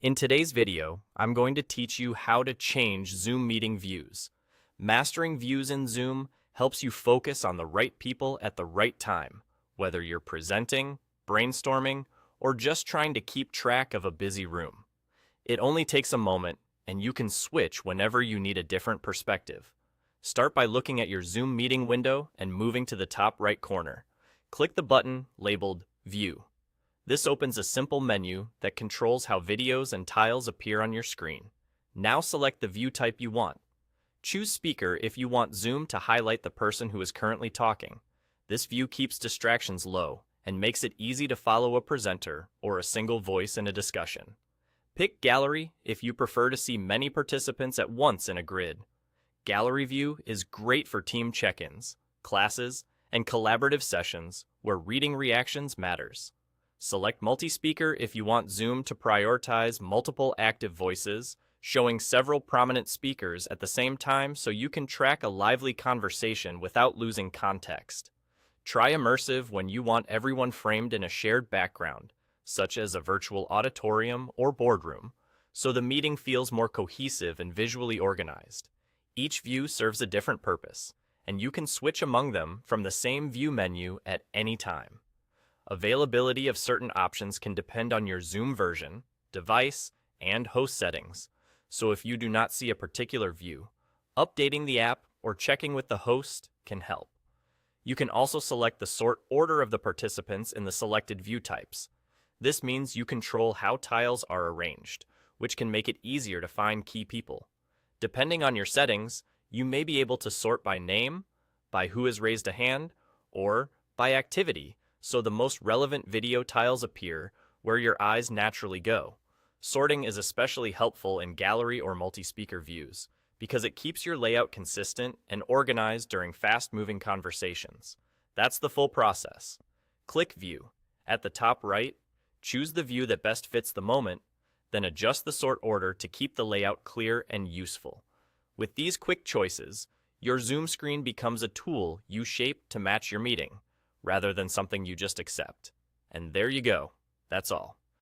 In today's video, I'm going to teach you how to change Zoom meeting views. Mastering views in Zoom helps you focus on the right people at the right time, whether you're presenting, brainstorming, or just trying to keep track of a busy room. It only takes a moment, and you can switch whenever you need a different perspective. Start by looking at your Zoom meeting window and moving to the top right corner. Click the button labeled View. This opens a simple menu that controls how videos and tiles appear on your screen. Now select the view type you want. Choose Speaker if you want Zoom to highlight the person who is currently talking. This view keeps distractions low and makes it easy to follow a presenter or a single voice in a discussion. Pick Gallery if you prefer to see many participants at once in a grid. Gallery view is great for team check-ins, classes, and collaborative sessions where reading reactions matters. Select Multi-Speaker if you want Zoom to prioritize multiple active voices, showing several prominent speakers at the same time so you can track a lively conversation without losing context. Try Immersive when you want everyone framed in a shared background, such as a virtual auditorium or boardroom, so the meeting feels more cohesive and visually organized. Each view serves a different purpose, and you can switch among them from the same view menu at any time. Availability of certain options can depend on your Zoom version, device, and host settings, so if you do not see a particular view, updating the app or checking with the host can help. You can also select the sort order of the participants in the selected view types. This means you control how tiles are arranged, which can make it easier to find key people. Depending on your settings, you may be able to sort by name, by who has raised a hand, or by activity, so the most relevant video tiles appear where your eyes naturally go. Sorting is especially helpful in gallery or multi-speaker views because it keeps your layout consistent and organized during fast-moving conversations. That's the full process. Click View. At the top right, choose the view that best fits the moment, then adjust the sort order to keep the layout clear and useful. With these quick choices, your Zoom screen becomes a tool you shape to match your meeting, rather than something you just accept. And there you go. That's all.